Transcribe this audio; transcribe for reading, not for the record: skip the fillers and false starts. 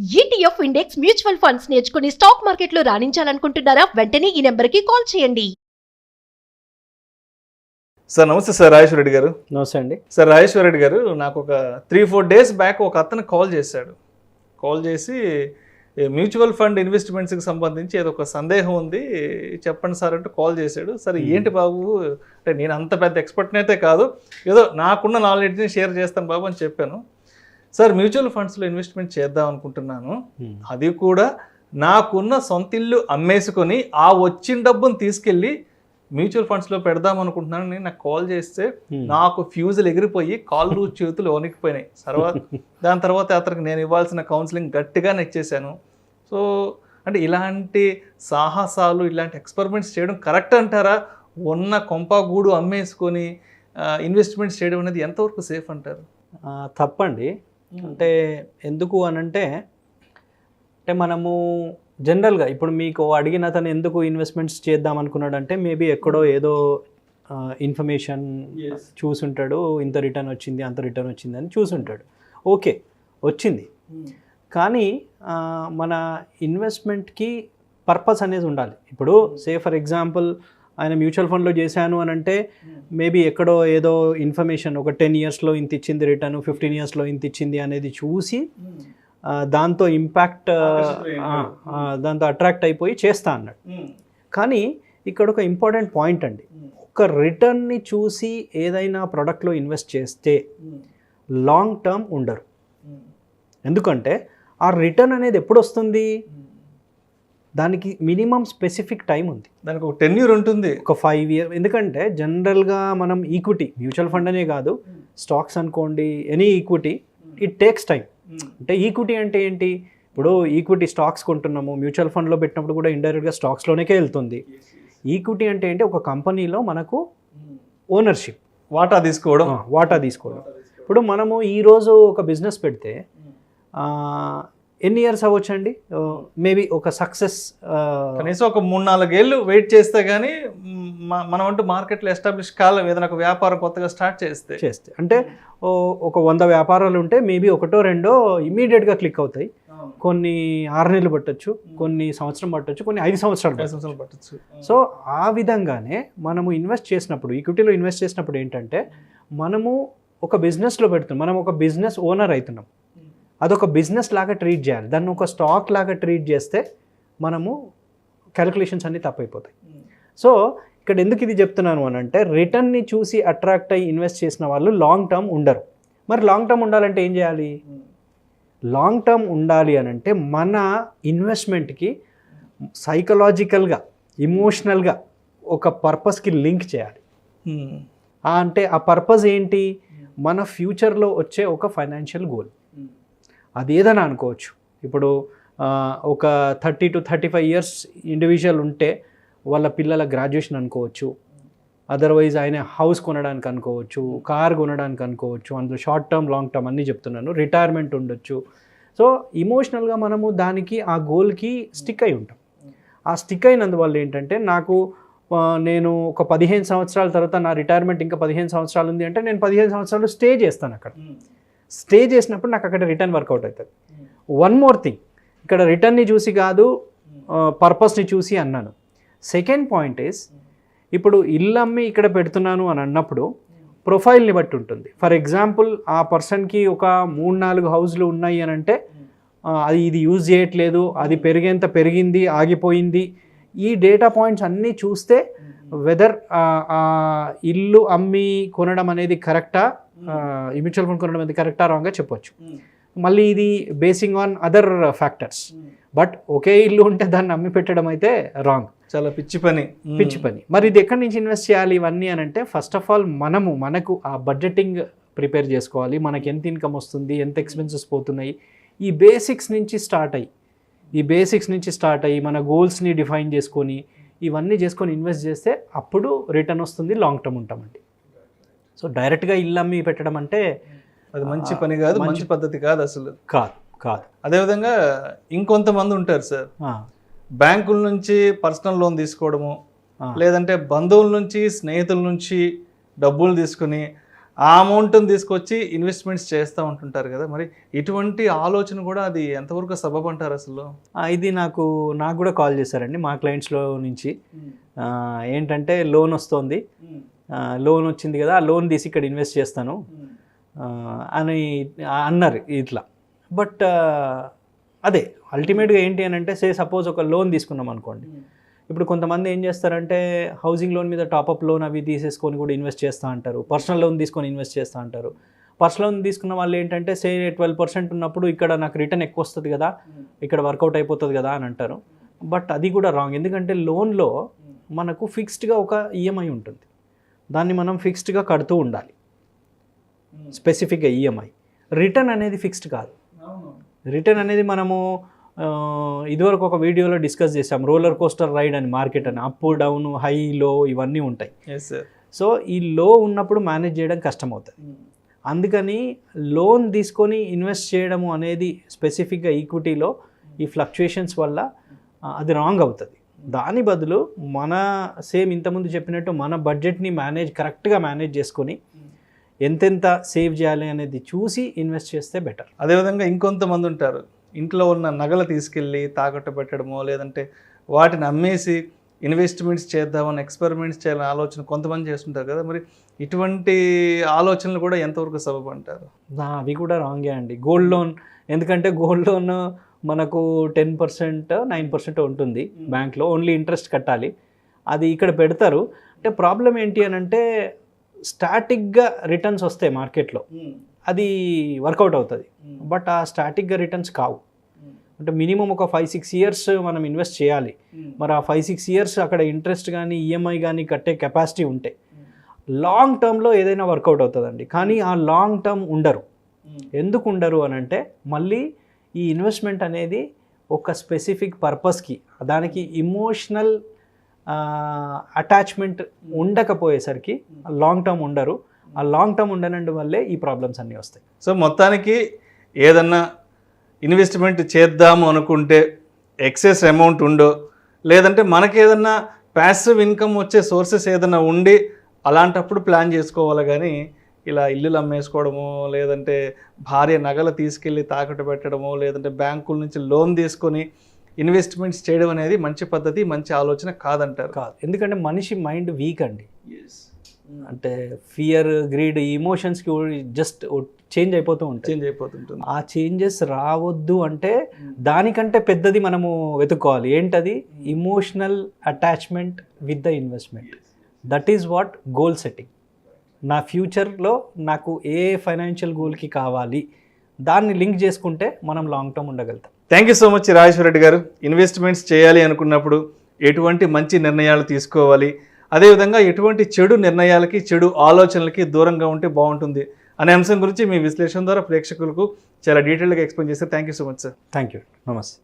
ETF index mutual funds నేర్చుకుని stock మార్కెట్లో రాణించాలనుకుంటున్నారా? వెంటనే ఈ నెంబర్కి కాల్ చేయండి. సార్ నమస్తే సార్, రాజేశ్వర రెడ్డి గారు. నమస్తే అండి. సార్ రాజేశ్వర రెడ్డి గారు, నాకు ఒక 3-4 డేస్ బ్యాక్ ఒక అతను కాల్ చేశాడు. కాల్ చేసి మ్యూచువల్ ఫండ్ ఇన్వెస్ట్మెంట్స్కి సంబంధించి ఏదో ఒక సందేహం ఉంది చెప్పండి సార్ అంటూ కాల్ చేశాడు. సరే ఏంటి బాబు అంటే, నేను అంత పెద్ద ఎక్స్పర్ట్ని అయితే కాదు, ఏదో నాకున్న నాలెడ్జ్ని షేర్ చేస్తాను బాబు అని చెప్పాను. సార్ మ్యూచువల్ ఫండ్స్లో ఇన్వెస్ట్మెంట్ చేద్దాం అనుకుంటున్నాను, అది కూడా నాకున్న సొంత ఇల్లు అమ్మేసుకొని ఆ వచ్చిన డబ్బును తీసుకెళ్ళి మ్యూచువల్ ఫండ్స్లో పెడదాం అనుకుంటున్నాను. నాకు కాల్ చేస్తే నాకు ఫ్యూజులు ఎగిరిపోయి కాళ్ళు చేతులు వణికిపోయినాయి. దాని తర్వాత అతనికి నేను ఇవ్వాల్సిన కౌన్సిలింగ్ గట్టిగా నెచ్చేసాను. సో అంటే ఇలాంటి సాహసాలు, ఇలాంటి ఎక్స్పెరిమెంట్స్ చేయడం కరెక్ట్ అంటారా? ఉన్న కొంపగూడు అమ్మేసుకొని ఇన్వెస్ట్మెంట్స్ చేయడం అనేది ఎంతవరకు సేఫ్ అంటారు? తప్పండి. అంటే ఎందుకు అనంటే, మనము జనరల్గా ఇప్పుడు మీకు అడిగిన అతను ఎందుకు ఇన్వెస్ట్మెంట్స్ చేద్దాం అనుకున్నాడంటే, మేబీ ఎక్కడో ఏదో ఇన్ఫర్మేషన్ చూసుంటాడు, ఇంత రిటర్న్ వచ్చింది అంత రిటర్న్ వచ్చింది అని చూసుంటాడు. ఓకే, వచ్చింది. కానీ మన ఇన్వెస్ట్మెంట్కి పర్పస్ అనేది ఉండాలి. ఇప్పుడు సే ఫర్ ఎగ్జాంపుల్ ఆయన మ్యూచువల్ ఫండ్లో చేశాను అని అంటే, మేబీ ఎక్కడో ఏదో ఇన్ఫర్మేషన్ ఒక 10 ఇయర్స్లో ఇంత ఇచ్చింది రిటర్న్, 15 ఇయర్స్లో ఇంత ఇచ్చింది అనేది చూసి దాంతో ఇంపాక్ట్, దాంతో అట్రాక్ట్ అయిపోయి చేస్తా అన్నాడు. కానీ ఇక్కడ ఒక ఇంపార్టెంట్ పాయింట్ అండి, ఒక రిటర్న్ని చూసి ఏదైనా ప్రోడక్ట్లో ఇన్వెస్ట్ చేస్తే లాంగ్ టర్మ్ ఉండరు. ఎందుకంటే ఆ రిటర్న్ అనేది ఎప్పుడు వస్తుంది, దానికి మినిమం స్పెసిఫిక్ టైం ఉంది, దానికి ఒక 10 years ఉంటుంది, ఒక 5 years. ఎందుకంటే జనరల్గా మనం ఈక్విటీ, మ్యూచువల్ ఫండ్ అనే కాదు, స్టాక్స్ అనుకోండి, any equity, it takes time. అంటే ఈక్విటీ అంటే ఏంటి, ఇప్పుడు ఈక్విటీ స్టాక్స్ కొంటున్నాము, మ్యూచువల్ ఫండ్లో పెట్టినప్పుడు కూడా ఇండైరెక్ట్గా స్టాక్స్లోనే వెళ్తుంది. ఈక్విటీ అంటే ఏంటి, ఒక కంపెనీలో మనకు ఓనర్షిప్, వాటా తీసుకోవడం. ఇప్పుడు మనము ఈరోజు ఒక బిజినెస్ పెడితే ఎన్ని ఇయర్స్ అవ్వచ్చండి, మేబీ ఒక సక్సెస్ కనీసం ఒక 3-4 ఏళ్ళు వెయిట్ చేస్తే కానీ మనం అంటూ మార్కెట్లో ఎస్టాబ్లిష్ కాలం, ఏదైనా ఒక వ్యాపారం కొత్తగా స్టార్ట్ చేస్తే అంటే ఒక 100 వ్యాపారాలు ఉంటే మేబీ 1-2 ఇమీడియట్గా క్లిక్ అవుతాయి. కొన్ని 6 నెలలు పట్టచ్చు, కొన్ని సంవత్సరం పట్టచ్చు, కొన్ని 5 సంవత్సరాలు పట్టచ్చు. సో ఆ విధంగానే మనము ఇన్వెస్ట్ చేసినప్పుడు, ఈక్విటీలో ఇన్వెస్ట్ చేసినప్పుడు ఏంటంటే, మనము ఒక బిజినెస్లో పెడుతున్నాం, మనం ఒక బిజినెస్ ఓనర్ అవుతున్నాం. అదొక బిజినెస్ లాగా ట్రీట్ చేయాలి. దాన్ని ఒక స్టాక్ లాగా ట్రీట్ చేస్తే మనము క్యాలిక్యులేషన్స్ అన్నీ తప్పైపోతాయి. సో ఇక్కడ ఎందుకు ఇది చెప్తున్నాను అని అంటే, రిటర్న్ని చూసి అట్రాక్ట్ అయ్యి ఇన్వెస్ట్ చేసిన వాళ్ళు లాంగ్ టర్మ్ ఉండరు. మరి లాంగ్ టర్మ్ ఉండాలంటే ఏం చేయాలి? లాంగ్ టర్మ్ ఉండాలి అని అంటే మన ఇన్వెస్ట్మెంట్కి సైకలాజికల్గా, ఇమోషనల్గా ఒక పర్పస్కి లింక్ చేయాలి. అంటే ఆ పర్పస్ ఏంటి, మన ఫ్యూచర్లో వచ్చే ఒక ఫైనాన్షియల్ గోల్. అది ఏదైనా అనుకోవచ్చు. ఇప్పుడు ఒక 30 to 35 years ఇండివిజువల్ ఉంటే వాళ్ళ పిల్లల గ్రాడ్యుయేషన్ అనుకోవచ్చు, అదర్వైజ్ ఆయన హౌస్ కొనడానికి అనుకోవచ్చు, కార్ కొనడానికి అనుకోవచ్చు, అందులో షార్ట్ టర్మ్ లాంగ్ టర్మ్ అన్నీ చెప్తున్నాను, రిటైర్మెంట్ ఉండొచ్చు. సో ఇమోషనల్గా మనము దానికి, ఆ గోల్కి స్టిక్ అయి ఉంటాం. ఆ స్టిక్ అయినందువల్ల ఏంటంటే, నేను ఒక 15 సంవత్సరాల తర్వాత నా రిటైర్మెంట్ ఇంకా 15 సంవత్సరాలు ఉంది అంటే, నేను 15 సంవత్సరాలు స్టే చేస్తాను అక్కడ. స్టే చేసినప్పుడు నాకు అక్కడ రిటర్న్ వర్కౌట్ అవుతుంది. వన్ మోర్ థింగ్, ఇక్కడ రిటర్న్ని చూసి కాదు, పర్పస్ని చూసి అన్నాను. సెకండ్ పాయింట్ ఈస్, ఇప్పుడు ఇల్లు అమ్మి ఇక్కడ పెడుతున్నాను అని అన్నప్పుడు ప్రొఫైల్ని బట్టి ఉంటుంది. ఫర్ ఎగ్జాంపుల్ ఆ పర్సన్కి ఒక 3-4 హౌస్లు ఉన్నాయి అని అంటే, అది ఇది యూజ్ చేయట్లేదు, అది పెరిగేంత పెరిగింది, ఆగిపోయింది, ఈ డేటా పాయింట్స్ అన్నీ చూస్తే వెదర్ ఇల్లు అమ్మి కొనడం అనేది కరెక్టా, ఈ మ్యూచువల్ ఫండ్ కొనడం అనేది కరెక్టా రాంగ్గా చెప్పొచ్చు. మళ్ళీ ఇది basing on other factors. But ఒకే ఇల్లు ఉంటే దాన్ని అమ్మి పెట్టడం అయితే రాంగ్, చాలా పిచ్చి పని. మరి ఇది ఎక్కడి నుంచి ఇన్వెస్ట్ చేయాలి ఇవన్నీ అని అంటే, ఫస్ట్ ఆఫ్ ఆల్ మనకు ఆ బడ్జెటింగ్ ప్రిపేర్ చేసుకోవాలి. మనకి ఎంత ఇన్కమ్ వస్తుంది, ఎంత ఎక్స్పెన్సెస్ పోతున్నాయి, ఈ బేసిక్స్ నుంచి స్టార్ట్ అయ్యి మన గోల్స్ని డిఫైన్ చేసుకొని, ఇవన్నీ చేసుకొని ఇన్వెస్ట్ చేస్తే అప్పుడు రిటర్న్ వస్తుంది, లాంగ్ టర్మ్ ఉంటామండి. సో డైరెక్ట్గా ఇల్లు అమ్మి పెట్టడం అంటే అది మంచి పని కాదు, మంచి పద్ధతి కాదు, అసలు కాదు. అదేవిధంగా ఇంకొంతమంది ఉంటారు సార్, బ్యాంకుల నుంచి పర్సనల్ లోన్ తీసుకోవడము, లేదంటే బంధువుల నుంచి, స్నేహితుల నుంచి డబ్బులు తీసుకుని ఆ అమౌంట్ని తీసుకొచ్చి ఇన్వెస్ట్మెంట్స్ చేస్తూ ఉంటుంటారు కదా, మరి ఇటువంటి ఆలోచన కూడా అది ఎంతవరకు సబబు అంటారు అసలు? ఇది నాకు కూడా కాల్ చేశారండి మా క్లయింట్స్లో నుంచి. ఏంటంటే లోన్ వస్తుంది, లోన్ వచ్చింది కదా, ఆ లోన్ తీసి ఇక్కడ ఇన్వెస్ట్ చేస్తాను అని అన్నారు ఇట్లా. బట్ అదే అల్టిమేట్గా ఏంటి అని అంటే, సపోజ్ ఒక లోన్ తీసుకున్నాం అనుకోండి. ఇప్పుడు కొంతమంది ఏం చేస్తారంటే హౌసింగ్ లోన్ మీద టాపప్ లోన్ అవి తీసేసుకొని కూడా ఇన్వెస్ట్ చేస్తూ అంటారు, పర్సనల్ లోన్ తీసుకొని ఇన్వెస్ట్ చేస్తూ అంటారు. పర్సనల్ లోన్ తీసుకున్న వాళ్ళు ఏంటంటే 12% ఉన్నప్పుడు ఇక్కడ నాకు రిటర్న్ ఎక్కువ వస్తుంది కదా, ఇక్కడ వర్కౌట్ అయిపోతుంది కదా అని అంటారు. బట్ అది కూడా రాంగ్. ఎందుకంటే లోన్లో మనకు ఫిక్స్డ్గా ఒక ఈఎంఐ ఉంటుంది, దాన్ని మనం ఫిక్స్డ్గా కడుతూ ఉండాలి, స్పెసిఫిక్గా ఈఎంఐ. రిటర్న్ అనేది ఫిక్స్డ్ కాదు. రిటర్న్ అనేది మనము ఇదివరకు ఒక వీడియోలో డిస్కస్ చేసాం, రోలర్ కోస్టర్ రైడ్ అని, మార్కెట్ అని, అప్ డౌన్ హై లో ఇవన్నీ ఉంటాయి. సో ఈ లో ఉన్నప్పుడు మేనేజ్ చేయడం కష్టం అవుతుంది. అందుకని లోన్ తీసుకొని ఇన్వెస్ట్ చేయడము అనేది స్పెసిఫిక్గా ఈక్విటీలో ఈ ఫ్లక్చుయేషన్స్ వల్ల అది రాంగ్ అవుతుంది. దాని బదులు మన ఇంతకుముందు చెప్పినట్టు మన బడ్జెట్ని కరెక్ట్గా మేనేజ్ చేసుకొని ఎంతెంత సేవ్ చేయాలి అనేది చూసి ఇన్వెస్ట్ చేస్తే బెటర్. అదేవిధంగా ఇంకొంతమంది ఉంటారు, ఇంట్లో ఉన్న నగలు తీసుకెళ్ళి తాకట్టు పెట్టడమో లేదంటే వాటిని అమ్మేసి ఇన్వెస్ట్మెంట్స్ చేద్దామని, ఎక్స్పెరిమెంట్స్ చేయాలని ఆలోచన కొంతమంది చేస్తుంటారు కదా, మరి ఇటువంటి ఆలోచనలు కూడా ఎంతవరకు సబబు అంటారు? అవి కూడా రాంగే అండి. గోల్డ్ లోన్, ఎందుకంటే గోల్డ్ లోన్ మనకు 10%, 9% ఉంటుంది బ్యాంక్లో, ఓన్లీ ఇంట్రెస్ట్ కట్టాలి. అది ఇక్కడ పెడతారు. అంటే ప్రాబ్లం ఏంటి అని అంటే స్టాటిక్గా రిటర్న్స్ వస్తాయి మార్కెట్లో, అది వర్కౌట్ అవుతుంది. బట్ ఆ స్టాటిక్గా రిటర్న్స్ కావు. అంటే మినిమం ఒక 5-6 ఇయర్స్ మనం ఇన్వెస్ట్ చేయాలి. మరి ఆ 5-6 ఇయర్స్ అక్కడ ఇంట్రెస్ట్ కానీ ఈఎంఐ కానీ కట్టే కెపాసిటీ ఉంటే లాంగ్ టర్మ్లో ఏదైనా వర్కౌట్ అవుతుందండి. కానీ ఆ లాంగ్ టర్మ్ ఉండరు. ఎందుకు ఉండరు అని అంటే, మళ్ళీ ఈ ఇన్వెస్ట్మెంట్ అనేది ఒక స్పెసిఫిక్ పర్పస్కి, దానికి ఇమోషనల్ అటాచ్మెంట్ ఉండకపోయేసరికి లాంగ్ టర్మ్ ఉండరు. ఆ లాంగ్ టర్మ్ ఉండనందు వల్లే ఈ ప్రాబ్లమ్స్ అన్నీ వస్తాయి. సో మొత్తానికి ఏదన్నా ఇన్వెస్ట్మెంట్ చేద్దాము అనుకుంటే ఎక్సెస్ అమౌంట్ ఉండో, లేదంటే మనకి ఏదన్నా ప్యాసివ్ ఇన్కమ్ వచ్చే సోర్సెస్ ఏదైనా ఉండి అలాంటప్పుడు ప్లాన్ చేసుకోవాలి. కానీ ఇలా ఇల్లులు అమ్మేసుకోవడమో, లేదంటే భార్య నగలు తీసుకెళ్ళి తాకట్టు పెట్టడమో, లేదంటే బ్యాంకుల నుంచి లోన్ తీసుకొని ఇన్వెస్ట్మెంట్స్ చేయడం అనేది మంచి పద్ధతి, మంచి ఆలోచన కాదంటారు. కాదు, ఎందుకంటే మనిషి మైండ్ వీక్ అండి. అంటే ఫియర్, గ్రీడ్, ఇమోషన్స్కి జస్ట్ చేంజ్ అయిపోతుంటుంది. ఆ చేంజెస్ రావద్దు అంటే దానికంటే పెద్దది మనము వెతుక్కోవాలి. ఏంటది? Emotional attachment with the investment. That is what goal setting. నా ఫ్యూచర్లో నాకు ఏ ఫైనాన్షియల్ గోల్కి కావాలి, దాన్ని లింక్ చేసుకుంటే మనం లాంగ్ టర్మ్ ఉండగలుగుతాం. Thank you so much Rajeshwara Reddy గారు. ఇన్వెస్ట్మెంట్స్ చేయాలి అనుకున్నప్పుడు ఎటువంటి మంచి నిర్ణయాలు తీసుకోవాలి, అదేవిధంగా ఎటువంటి చెడు నిర్ణయాలకి, చెడు ఆలోచనలకి దూరంగా ఉంటే బాగుంటుంది అనే అంశం గురించి మీ విశ్లేషణ ద్వారా ప్రేక్షకులకు చాలా డీటెయిల్గా ఎక్స్ప్లెయిన్ చేశారు. Thank you so much sir. Thank you. నమస్తే.